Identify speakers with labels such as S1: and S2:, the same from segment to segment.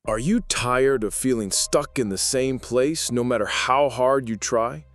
S1: Are you tired of feeling stuck in the same place no matter how hard you try?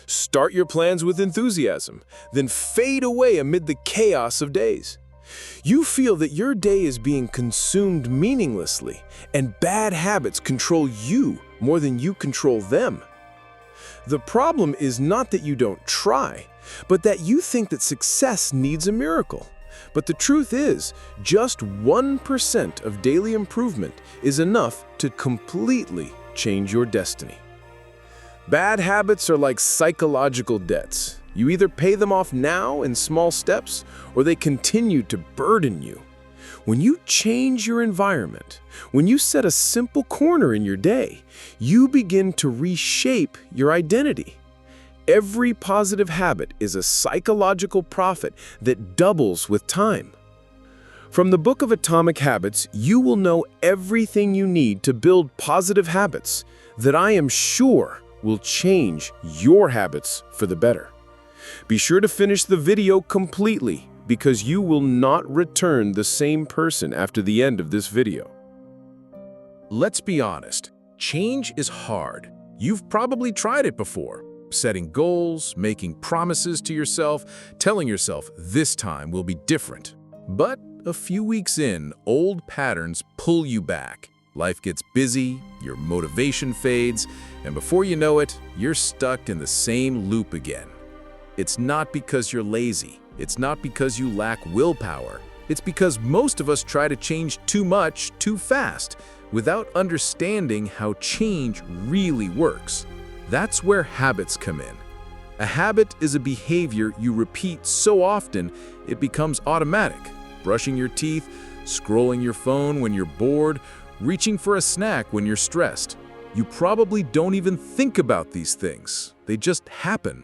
S1: Start your plans with enthusiasm, then fade away amid the chaos of days. You feel that your day is being consumed meaninglessly, and bad habits control you more than you control them. The problem is not that you don't try, but that you think that success needs a miracle. But the truth is, just 1% of daily improvement is enough to completely change your destiny. Bad habits are like psychological debts. You either pay them off now in small steps, or they continue to burden you. When you change your environment, when you set a simple corner in your day, you begin to reshape your identity. Every positive habit is a psychological profit that doubles with time. From the Book of Atomic Habits, you will know everything you need to build positive habits that I am sure will change your habits for the better. Be sure to finish the video completely because you will not return the same person after the end of this video.
S2: Let's be honest, change is hard. You've probably tried it before. Setting goals, making promises to yourself, telling yourself this time will be different. But a few weeks in, old patterns pull you back. Life gets busy, your motivation fades, and before you know it, you're stuck in the same loop again. It's not because you're lazy. It's not because you lack willpower. It's because most of us try to change too much, too fast, without understanding how change really works. That's where habits come in. A habit is a behavior you repeat so often it becomes automatic. Brushing your teeth, scrolling your phone when you're bored, reaching for a snack when you're stressed. You probably don't even think about these things. They just happen.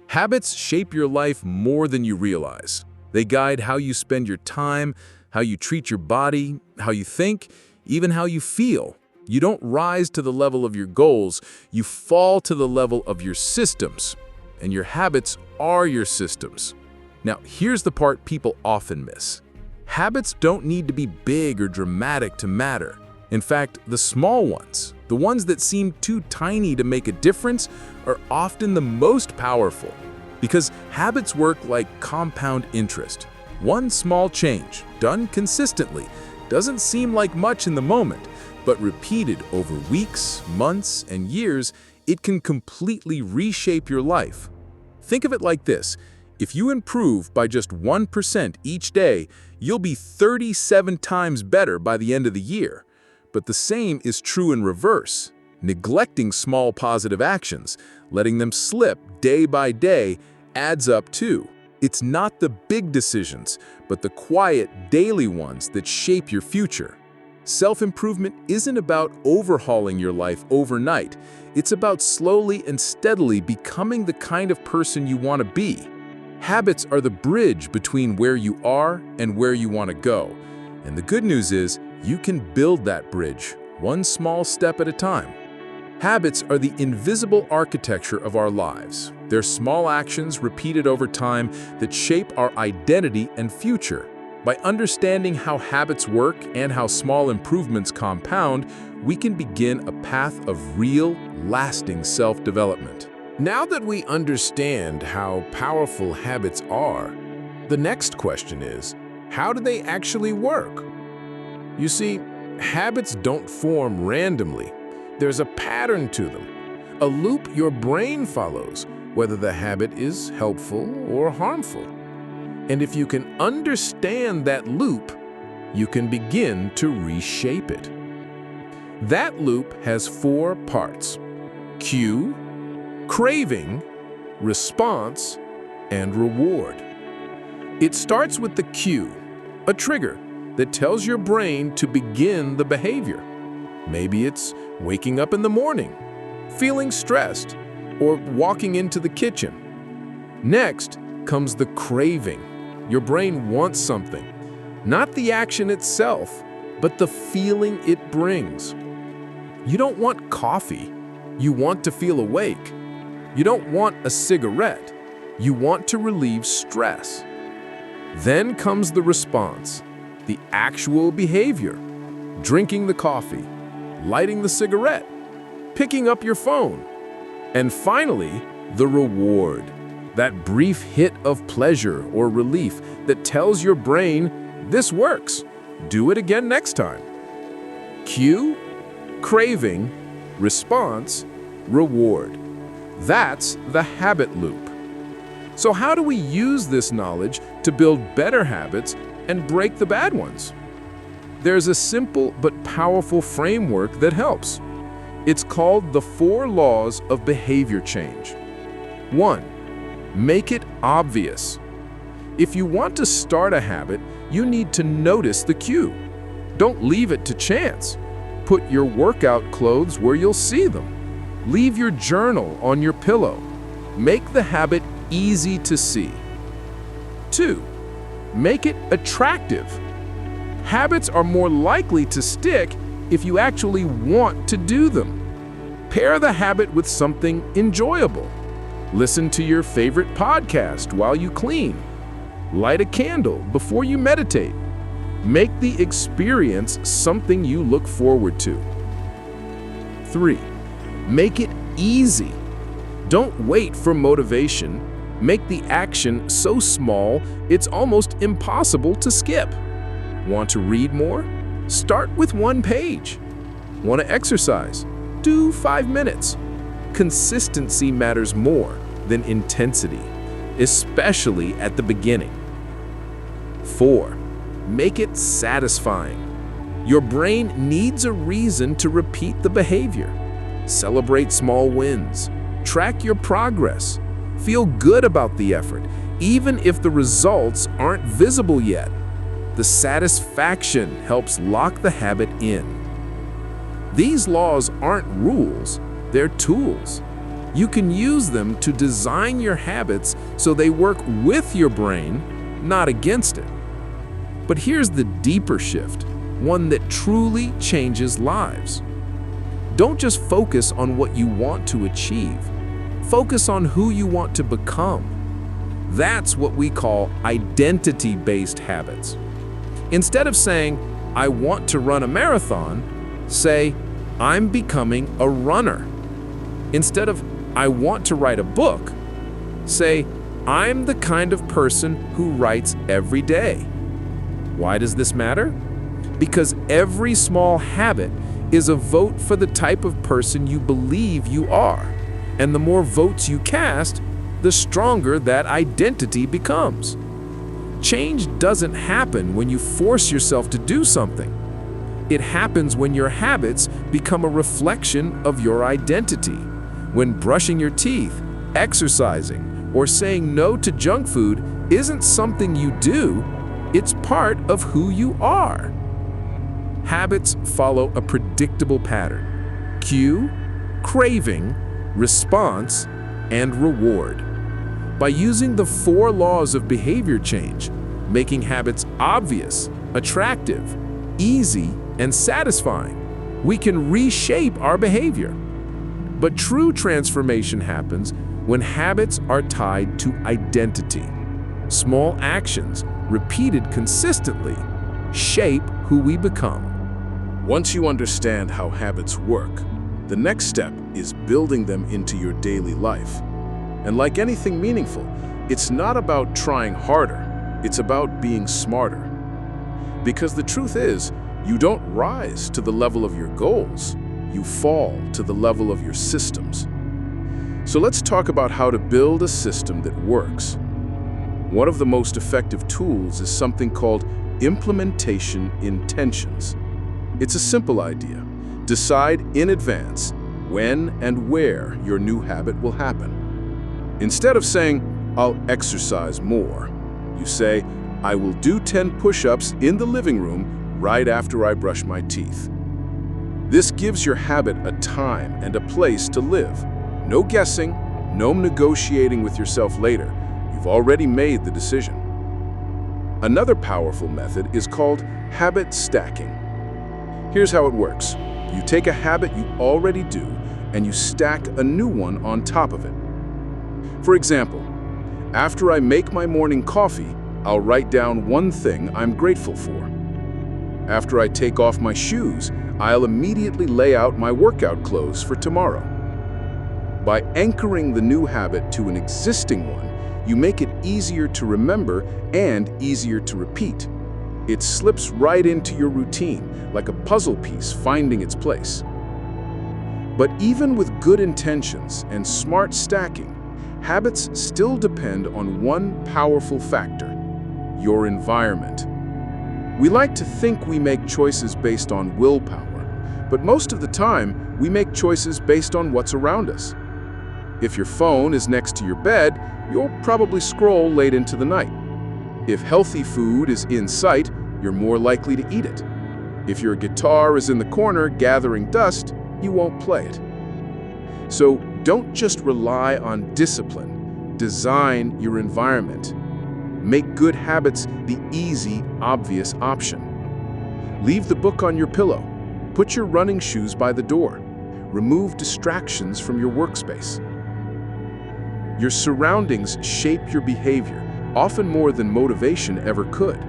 S2: Habits shape your life more than you realize. They guide how you spend your time, how you treat your body, how you think, even how you feel. You don't rise to the level of your goals, you fall to the level of your systems. And your habits are your systems. Now, here's the part people often miss. Habits don't need to be big or dramatic to matter. In fact, the small ones, the ones that seem too tiny to make a difference, are often the most powerful. Because habits work like compound interest. One small change, done consistently, doesn't seem like much in the moment, but repeated over weeks, months, and years, it can completely reshape your life. Think of it like this. If you improve by just 1% each day, you'll be 37 times better by the end of the year. But the same is true in reverse. Neglecting small positive actions, letting them slip day by day, adds up too. It's not the big decisions, but the quiet, daily ones that shape your future. Self-improvement isn't about overhauling your life overnight. It's about slowly and steadily becoming the kind of person you want to be. Habits are the bridge between where you are and where you want to go. And the good news is, you can build that bridge, one small step at a time. Habits are the invisible architecture of our lives. They're small actions repeated over time that shape our identity and future. By understanding how habits work and how small improvements compound, we can begin a path of real, lasting self-development.
S1: Now that we understand how powerful habits are, the next question is, how do they actually work? You see, habits don't form randomly. There's a pattern to them, a loop your brain follows, whether the habit is helpful or harmful. And if you can understand that loop, you can begin to reshape it. That loop has 4 parts: cue, craving, response, and reward. It starts with the cue, a trigger that tells your brain to begin the behavior. Maybe it's waking up in the morning, feeling stressed, or walking into the kitchen. Next comes the craving. Your brain wants something, not the action itself, but the feeling it brings. You don't want coffee, you want to feel awake. You don't want a cigarette, you want to relieve stress. Then comes the response, the actual behavior, drinking the coffee,
S2: lighting the cigarette, picking up your phone. And finally, the reward, that brief hit of pleasure or relief that tells your brain, this works, do it again next time. Cue, craving, response, reward. That's the habit loop. So how do we use this knowledge to build better habits and break the bad ones? There's a simple but powerful framework that helps. It's called the 4 laws of behavior change. 1. Make it obvious. If you want to start a habit, you need to notice the cue. Don't leave it to chance. Put your workout clothes where you'll see them. Leave your journal on your pillow. Make the habit easy to see. 2. Make it attractive. Habits are more likely to stick if you actually want to do them. Pair the habit with something enjoyable. Listen to your favorite podcast while you clean. Light a candle before you meditate. Make the experience something you look forward to. 3. Make it easy. Don't wait for motivation. Make the action so small it's almost impossible to skip. Want to read more? Start with 1 page. Want to exercise? Do 5 minutes. Consistency matters more than intensity, especially at the beginning. 4. Make it satisfying. Your brain needs a reason to repeat the behavior. Celebrate small wins. Track your progress. Feel good about the effort, even if the results aren't visible yet. The satisfaction helps lock the habit in. These laws aren't rules, they're tools. You can use them to design your habits so they work with your brain, not against it. But here's the deeper shift, one that truly changes lives. Don't just focus on what you want to achieve. Focus on who you want to become. That's what we call identity-based habits. Instead of saying, I want to run a marathon, say, I'm becoming a runner. Instead of, I want to write a book, say, I'm the kind of person who writes every day. Why does this matter? Because every small habit is a vote for the type of person you believe you are. And the more votes you cast, the stronger that identity becomes. Change doesn't happen when you force yourself to do something. It happens when your habits become a reflection of your identity. When brushing your teeth, exercising, or saying no to junk food isn't something you do, it's part of who you are. Habits follow a predictable pattern: cue, craving, response, and reward. By using the 4 laws of behavior change, making habits obvious, attractive, easy, and satisfying, we can reshape our behavior. But true transformation happens when habits are tied to identity. Small actions, repeated consistently, shape who we become.
S1: Once you understand how habits work, the next step is building them into your daily life. And like anything meaningful, it's not about trying harder, it's about being smarter. Because the truth is, you don't rise to the level of your goals, you fall to the level of your systems. So let's talk about how to build a system that works. One of the most effective tools is something called implementation intentions. It's a simple idea. Decide in advance when and where your new habit will happen. Instead of saying, I'll exercise more, you say, I will do 10 push-ups in the living room right after I brush my teeth. This gives your habit a time and a place to live. No guessing, no negotiating with yourself later. You've already made the decision. Another powerful method is called habit stacking. Here's how it works. You take a habit you already do and you stack a new one on top of it. For example, after I make my morning coffee, I'll write down one thing I'm grateful for. After I take off my shoes,
S2: I'll immediately lay out my workout clothes for tomorrow. By anchoring the new habit to an existing one, you make it easier to remember and easier to repeat. It slips right into your routine, like a puzzle piece finding its place. But even with good intentions and smart stacking, habits still depend on one powerful factor: your environment. We like to think we make choices based on willpower, but most of the time, we make choices based on what's around us. If your phone is next to your bed, you'll probably scroll late into the night. If healthy food is in sight, you're more likely to eat it. If your guitar is in the corner gathering dust, you won't play it. So don't just rely on discipline. Design your environment. Make good habits the easy, obvious option. Leave the book on your pillow. Put your running shoes by the door. Remove distractions from your workspace. Your surroundings shape your behavior, often more than motivation ever could.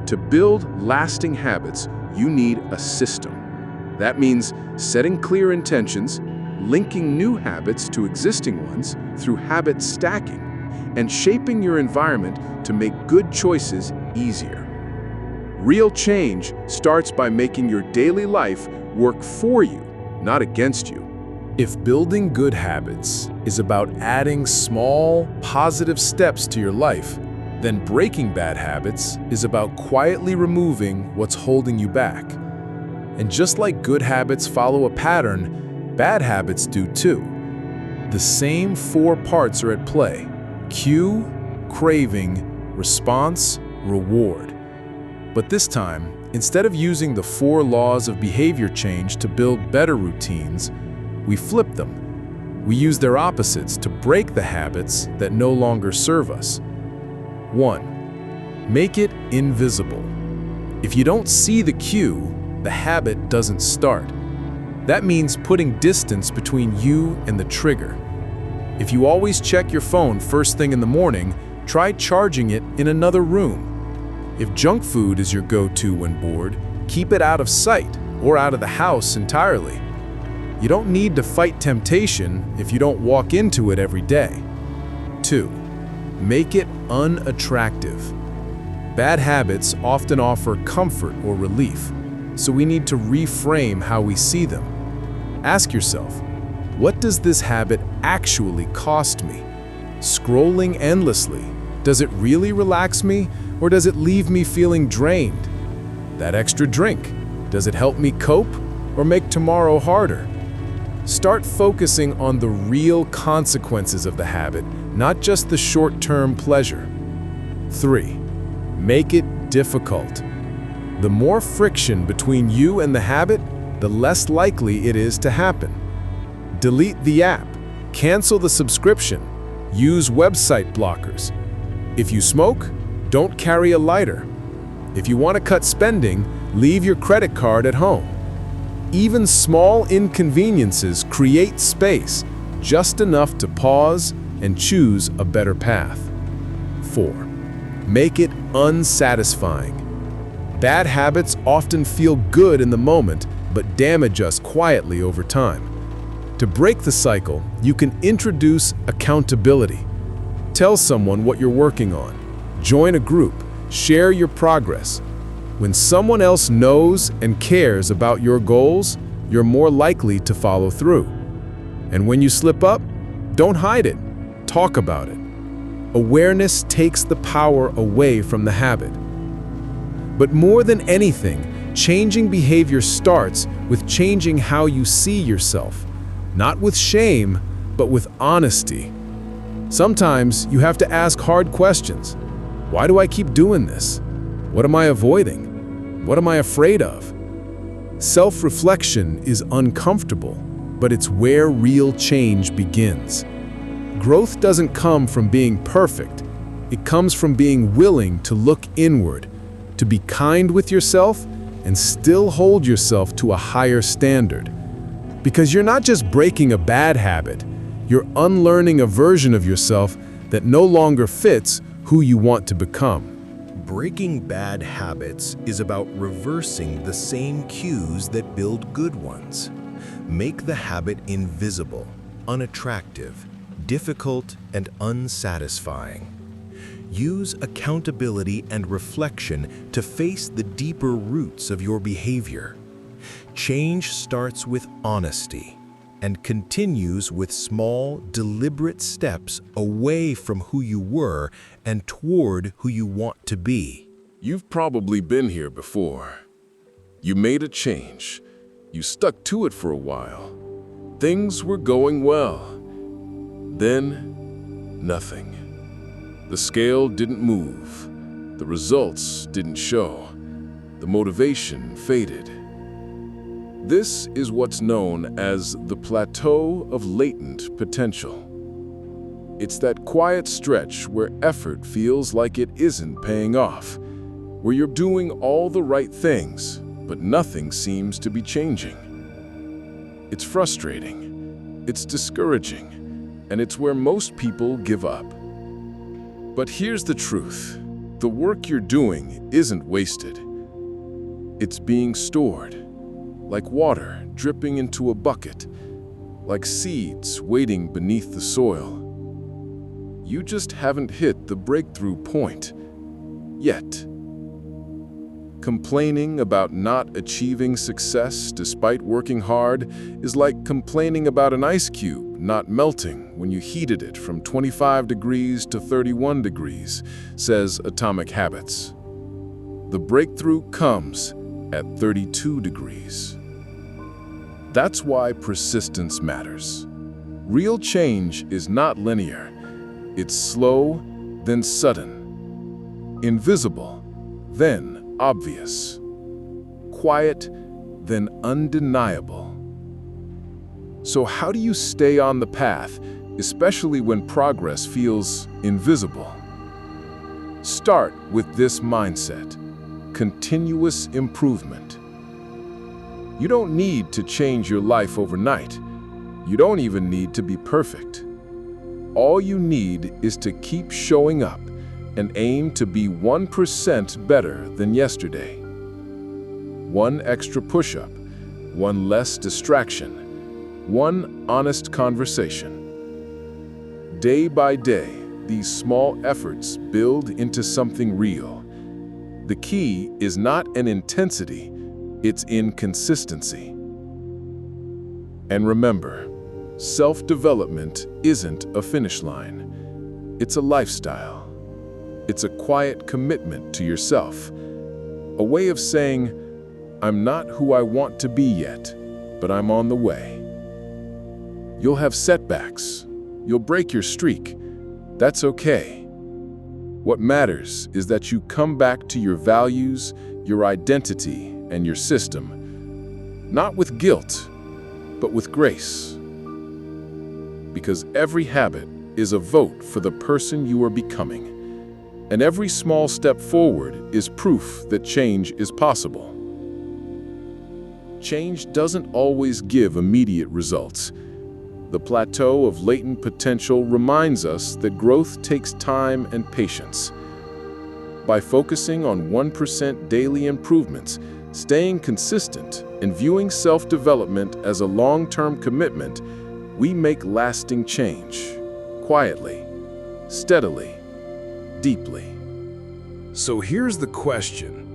S2: To build lasting habits, you need a system. That means setting clear intentions, linking new habits to existing ones through habit stacking, and shaping your environment to make good choices easier. Real change starts by making your daily life work for you, not against you.
S1: If building good habits is about adding small, positive steps to your life, then breaking bad habits is about quietly removing what's holding you back. And just like good habits follow a pattern, bad habits do too. The same 4 parts are at play: cue, craving, response, reward. But this time, instead of using the 4 laws of behavior change to build better routines, we flip them. We use their opposites to break the habits that no longer serve us. 1. Make it invisible. If you don't see the cue, the habit doesn't start. That means putting distance between you and the trigger. If you always check your phone first thing in the morning, try charging it in another room. If junk food is your go-to when bored, keep it out of sight or out of the house entirely. You don't need to fight temptation if you don't walk into it every day. 2. Make it unattractive. Bad habits often offer comfort or relief, so we need to reframe how we see them. Ask yourself, what does this habit actually cost me? Scrolling endlessly, does it really relax me, or does it leave me feeling drained? That extra drink, does it help me cope or make tomorrow harder? Start focusing on the real consequences of the habit, not just the short-term pleasure. 3. Make it difficult. The more friction between you and the habit, the less likely it is to happen. Delete the app, cancel the subscription, use website blockers. If you smoke, don't carry a lighter. If you want to cut spending, leave your credit card at home. Even small inconveniences create space, just enough to pause and choose a better path. 4. Make it unsatisfying. Bad habits often feel good in the moment, but damage us quietly over time. To break the cycle, you can introduce accountability. Tell someone what you're working on. Join a group. Share your progress. When someone else knows and cares about your goals, you're more likely to follow through. And when you slip up, don't hide it. Talk about it. Awareness takes the power away from the habit. But more than anything, changing behavior starts with changing how you see yourself. Not with shame, but with honesty. Sometimes you have to ask hard questions. Why do I keep doing this? What am I avoiding? What am I afraid of? Self-reflection is uncomfortable, but it's where real change begins. Growth doesn't come from being perfect. It comes from being willing to look inward, to be kind with yourself, and still hold yourself to a higher standard. Because you're not just breaking a bad habit, you're unlearning a version of yourself that no longer fits who you want to become.
S3: Breaking bad habits is about reversing the same cues that build good ones. Make the habit invisible, unattractive, difficult, and unsatisfying. Use accountability and reflection to face the deeper roots of your behavior. Change starts with honesty and continues with small, deliberate steps away from who you were and toward who you want to be.
S1: You've probably been here before. You made a change. You stuck to it for a while. Things were going well. Then, nothing. The scale didn't move. The results didn't show. The motivation faded. This is what's known as the plateau of latent potential. It's that quiet stretch where effort feels like it isn't paying off, where you're doing all the right things, but nothing seems to be changing. It's frustrating, it's discouraging, and it's where most people give up. But here's the truth. The work you're doing isn't wasted. It's being stored. Like water dripping into a bucket, like seeds waiting beneath the soil. You just haven't hit the breakthrough point yet. Complaining about not achieving success despite working hard is like complaining about an ice cube not melting when you heated it from 25 degrees to 31 degrees, says Atomic Habits. The breakthrough comes at 32 degrees. That's why persistence matters. Real change is not linear. It's slow, then sudden. Invisible, then obvious. Quiet, then undeniable. So how do you stay on the path, especially when progress feels invisible? Start with this mindset: continuous improvement. You don't need to change your life overnight. You don't even need to be perfect. All you need is to keep showing up and aim to be 1% better than yesterday. One extra push-up, one less distraction, one honest conversation. Day by day, these small efforts build into something real. The key is not in intensity, it's in consistency. And remember, self-development isn't a finish line. It's a lifestyle. It's a quiet commitment to yourself. A way of saying, I'm not who I want to be yet, but I'm on the way. You'll have setbacks. You'll break your streak. That's okay. What matters is that you come back to your values, your identity, and your system, not with guilt, but with grace. Because every habit is a vote for the person you are becoming, and every small step forward is proof that change is possible. Change doesn't always give immediate results. The plateau of latent potential reminds us that growth takes time and patience. By focusing on 1% daily improvements, staying consistent, and viewing self-development as a long-term commitment, we make lasting change, quietly, steadily, deeply.
S2: So here's the question.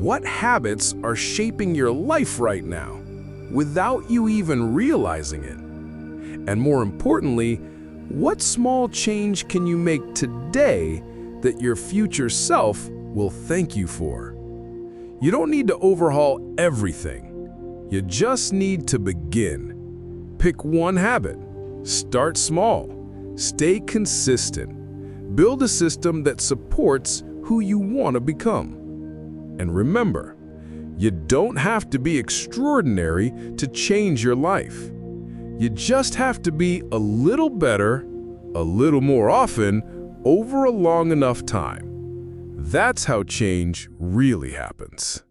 S2: What habits are shaping your life right now, without you even realizing it? And more importantly, what small change can you make today that your future self will thank you for? You don't need to overhaul everything. You just need to begin. Pick one habit. Start small. Stay consistent. Build a system that supports who you want to become. And remember, you don't have to be extraordinary to change your life. You just have to be a little better, a little more often, over a long enough time. That's how change really happens.